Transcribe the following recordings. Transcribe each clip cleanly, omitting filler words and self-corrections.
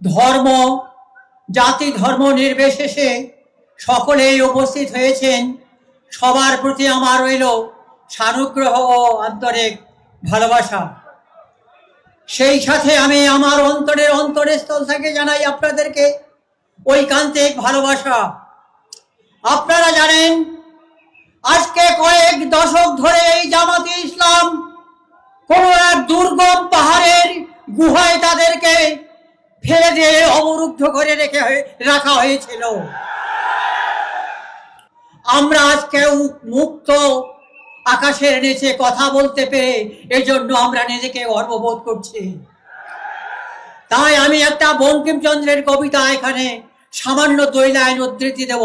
ধর্ম জাতি ধর্ম নির্বিশেষে সকলেই উপস্থিত হয়েছেন। সবার প্রতি আমার রইল সানুগ্রহ ও আন্তরিক ভালোবাসা। সেই সাথে আমি আমার অন্তরস্থল থেকে জানাই আপনাদেরকে ঐকান্তিক ভালোবাসা। আপনারা জানেন আজকে কয়েক দশক ধরে এই জামাতে ইসলাম কোন এক দুর্গম পাহাড়ের গুহায় তাদেরকে ফেলে দিয়ে অবরুদ্ধ করে রাখা হয়েছিল। আমরা আজকে মুক্ত আকাশের নিচে কথা বলতে পেরে এজন্য আমরা নিজেকে গর্ববোধ করছি। তাই আমি একটা বঙ্কিমচন্দ্রের কবিতা এখানে সামান্য 2 লাইন উদ্ধৃতি দেব।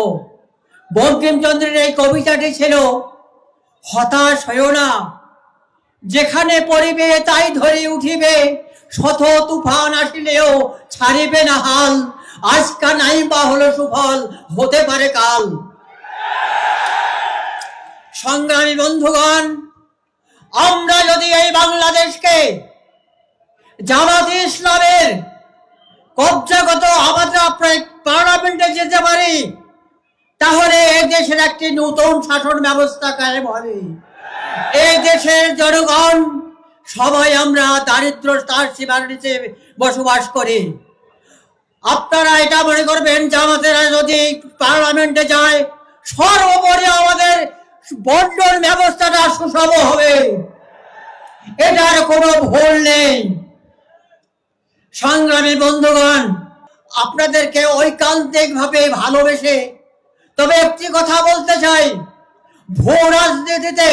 বঙ্কিমচন্দ্রের এই কবিতাটি ছিল, হতাশ হইও না, যেখানে পড়িবে তাই ধরে উঠিবে, শত তুফান আসিলেও ছাড়িবে না হাল, আজকা নাই বা হলো সুফল, হতে পারে কাল। সংগ্রামী বন্ধুগণ, আমরা যদি এই বাংলাদেশকে জামাতে ইসলামের কবজাগত আমাদের পার্লামেন্টে যেতে পারি, তাহলে এই দেশের একটি নতুন শাসন ব্যবস্থা কায়েম হবে। এই দেশের জনগণ সবাই আমরা দারিদ্রতার সীমার নিচে বসবাস করি। আপনারা এটা মনে করবেন জামাতেরা যদি পার্লামেন্টে যায় সর্বোপরি আমাদের বন্টন ব্যবস্থাটা সুষম হবে, এটার কোনো ভুল নেই। সংগ্রামী বন্ধুগণ, আপনাদেরকে ঐকান্তিক ভাবে ভালোবেসে তবে একটি কথা বলতে চাই, ভূ রাজনীতিতে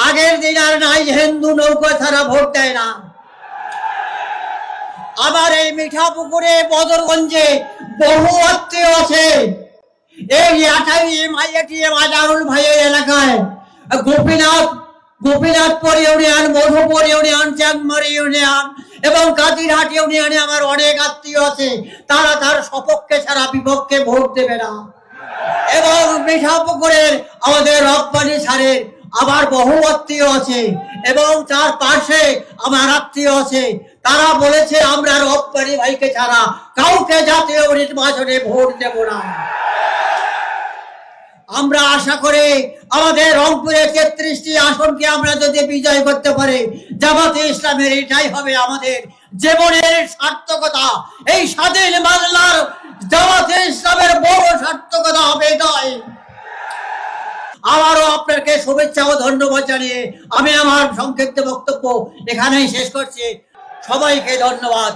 আগের দিন আর নাই, হিন্দু নৌকা ছাড়া ভোট দেয় না। আবার এই মিঠাপুকুরে বদরগঞ্জে বহু আত্মীয় আছে। এই আজারুল ভাইয়ের এলাকায় Gopinathpur union, Madhupur union, Changmari union এবং কাজিরহাট ইউনিয়নে আমার অনেক আত্মীয় আছে। তারা তার সপক্ষে ছাড়া বিপক্ষে ভোট দেবে না। এবং মিঠাপুকুরের আমাদের রব্বানি স্যারের আবার বহু আত্মীয় আছে এবং তার পাশে আমার আত্মীয় আছে। তারা বলেছে আমরা রব্বানি ভাইকে ছাড়া কাউকে জাতীয় নির্বাচনে ভোট দেব না। আমরা আশা করি আমাদের রংপুরে 33টি আসনকে আমরা যদি বিজয় করতে পারি, জামাতে ইসলামের এটাই হবে আমাদের জীবনের সার্থকতা। এই স্বাধীন বাংলার জামাতে ইসলামের বড় সার্থকতা হবে এটাই। আবারও আপনাকে শুভেচ্ছা ও ধন্যবাদ জানিয়ে আমি আমার সংক্ষিপ্ত বক্তব্য এখানেই শেষ করছি। সবাইকে ধন্যবাদ।